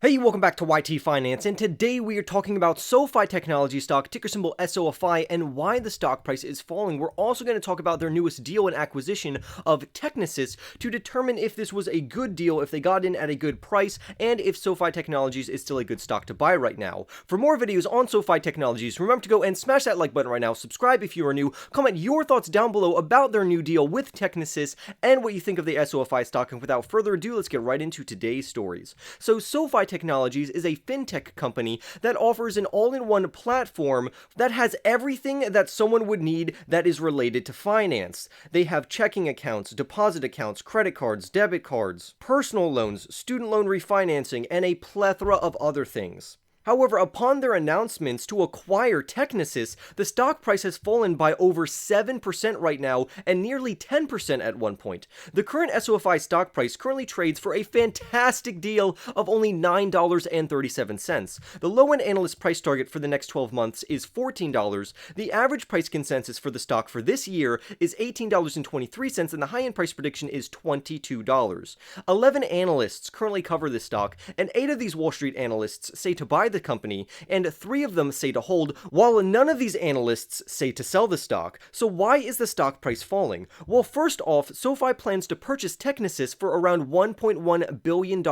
Hey, welcome back to YT Finance, and today we are talking about SOFI Technologies stock, ticker symbol SOFI, and why the stock price is falling. We're also going to talk about their newest deal and acquisition of Technisys to determine if this was a good deal, if they got in at a good price, and if SOFI Technologies is still a good stock to buy right now. For more videos on SOFI Technologies, remember to go and smash that like button right now, subscribe if you are new, comment your thoughts down below about their new deal with Technisys, and what you think of the SOFI stock, and without further ado, let's get right into today's stories. So SOFI Technologies is a fintech company that offers an all-in-one platform that has everything that someone would need that is related to finance. They have checking accounts, deposit accounts, credit cards, debit cards, personal loans, student loan refinancing, and a plethora of other things. However, upon their announcements to acquire Technisys, the stock price has fallen by over 7% right now and nearly 10% at one point. The current SOFI stock price currently trades for a fantastic deal of only $9.37. The low-end analyst price target for the next 12 months is $14. The average price consensus for the stock for this year is $18.23, and the high-end price prediction is $22. 11 analysts currently cover this stock, and 8 of these Wall Street analysts say to buy the company, and 3 of them say to hold, while none of these analysts say to sell the stock. So why is the stock price falling? Well, first off, SOFI plans to purchase Technisys for around $1.1 billion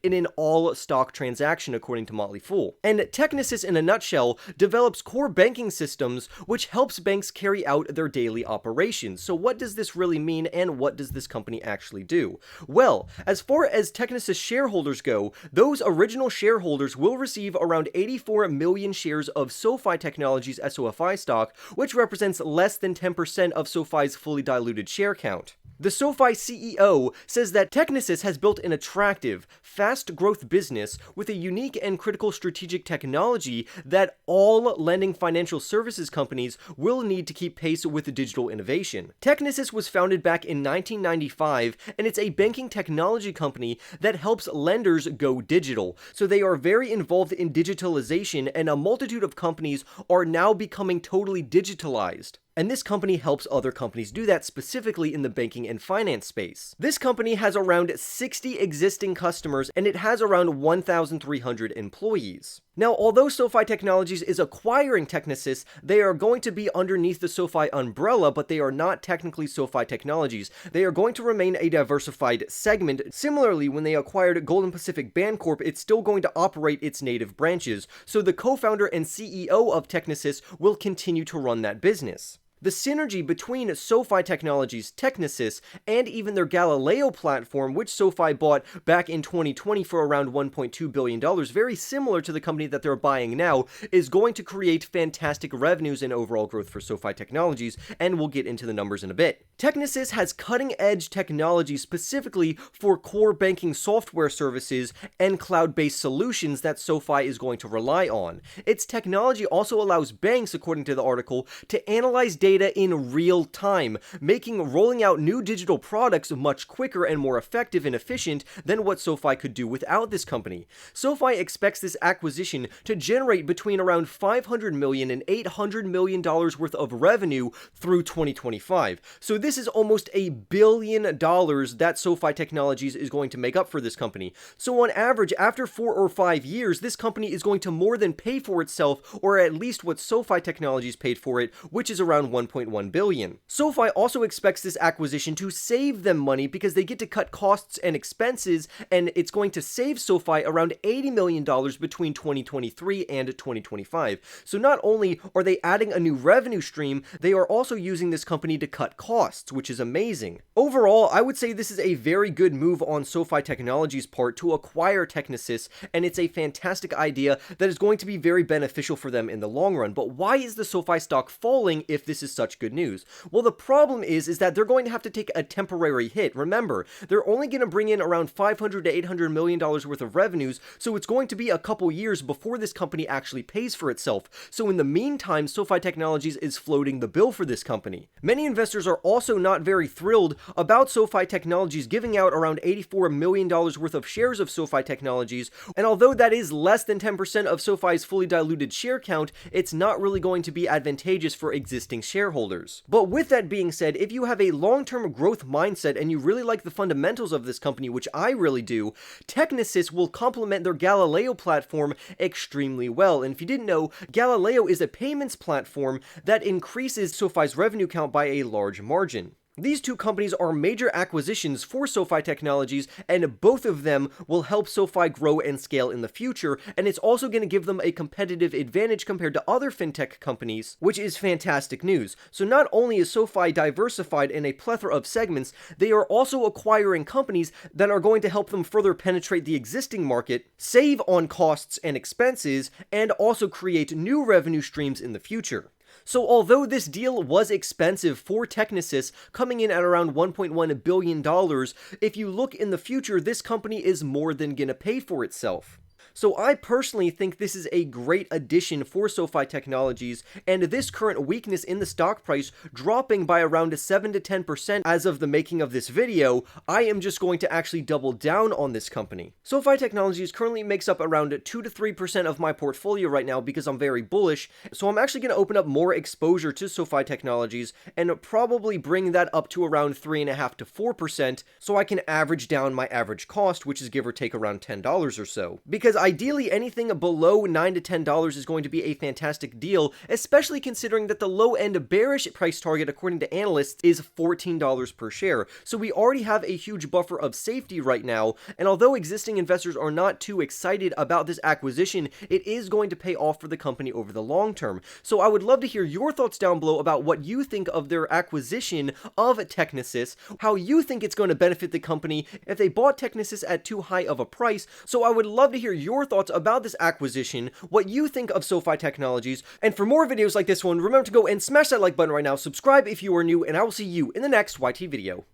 in an all-stock transaction, according to Motley Fool. And Technisys, in a nutshell, develops core banking systems which helps banks carry out their daily operations. So what does this really mean, and what does this company actually do? Well, as far as Technisys shareholders go, those original shareholders will receive around 84 million shares of SOFI Technologies SOFI stock, which represents less than 10% of SOFI's fully diluted share count. The SOFI CEO says that Technisys has built an attractive, fast-growth business with a unique and critical strategic technology that all lending financial services companies will need to keep pace with digital innovation. Technisys was founded back in 1995, and it's a banking technology company that helps lenders go digital. So they are very involved in digitalization, and a multitude of companies are now becoming totally digitalized. And this company helps other companies do that, specifically in the banking and finance space. This company has around 60 existing customers, and it has around 1,300 employees. Now, although SOFI Technologies is acquiring Technisys, they are going to be underneath the SOFI umbrella, but they are not technically SOFI Technologies. They are going to remain a diversified segment. Similarly, when they acquired Golden Pacific Bancorp, it's still going to operate its native branches. So the co-founder and CEO of Technisys will continue to run that business. The synergy between SOFI Technologies, Technisys, and even their Galileo platform, which SOFI bought back in 2020 for around $1.2 billion, very similar to the company that they're buying now, is going to create fantastic revenues and overall growth for SOFI Technologies, and we'll get into the numbers in a bit. Technisys has cutting-edge technology specifically for core banking software services and cloud-based solutions that SOFI is going to rely on. Its technology also allows banks, according to the article, to analyze data in real time, making rolling out new digital products much quicker and more effective and efficient than what SOFI could do without this company. SOFI expects this acquisition to generate between around $500 million and $800 million worth of revenue through 2025. So this is almost $1 billion that SOFI Technologies is going to make up for this company. So on average, after 4 or 5 years, this company is going to more than pay for itself, or at least what SOFI Technologies paid for it, which is around $1.1 billion. SOFI also expects this acquisition to save them money because they get to cut costs and expenses, and it's going to save SOFI around $80 million between 2023 and 2025. So not only are they adding a new revenue stream, they are also using this company to cut costs, which is amazing. Overall, I would say this is a very good move on SOFI Technologies' part to acquire Technisys, and it's a fantastic idea that is going to be very beneficial for them in the long run. But why is the SOFI stock falling if this is such good news? Well, the problem is that they're going to have to take a temporary hit. Remember, they're only going to bring in around $500 to $800 million worth of revenues, so it's going to be a couple years before this company actually pays for itself. So in the meantime, SOFI Technologies is floating the bill for this company. Many investors are also not very thrilled about SOFI Technologies giving out around $84 million worth of shares of SOFI Technologies, and although that is less than 10% of SOFI's fully diluted share count, it's not really going to be advantageous for existing shareholders. shareholders. But with that being said, if you have a long-term growth mindset and you really like the fundamentals of this company, which I really do, Technisys will complement their Galileo platform extremely well. And if you didn't know, Galileo is a payments platform that increases SoFi's revenue count by a large margin. These two companies are major acquisitions for SoFi Technologies, and both of them will help SoFi grow and scale in the future, and it's also going to give them a competitive advantage compared to other fintech companies, which is fantastic news. So not only is SoFi diversified in a plethora of segments, they are also acquiring companies that are going to help them further penetrate the existing market, save on costs and expenses, and also create new revenue streams in the future. So although this deal was expensive for Technisys, coming in at around $1.1 billion, if you look in the future, this company is more than gonna pay for itself. So I personally think this is a great addition for SoFi Technologies, and this current weakness in the stock price dropping by around 7 to 10% as of the making of this video, I am just going to actually double down on this company. SoFi Technologies currently makes up around 2 to 3% of my portfolio right now because I'm very bullish, so I'm actually going to open up more exposure to SoFi Technologies and probably bring that up to around 3.5 to 4% so I can average down my average cost, which is give or take around $10 or so. Because ideally, anything below $9 to $10 is going to be a fantastic deal, especially considering that the low-end bearish price target, according to analysts, is $14 per share. So we already have a huge buffer of safety right now, and although existing investors are not too excited about this acquisition, it is going to pay off for the company over the long term. So I would love to hear your thoughts down below about what you think of their acquisition of Technisys, how you think it's going to benefit the company if they bought Technisys at too high of a price. So I would love to hear your thoughts about this acquisition, what you think of SoFi Technologies, and for more videos like this one, remember to go and smash that like button right now, subscribe if you are new, and I will see you in the next YT video.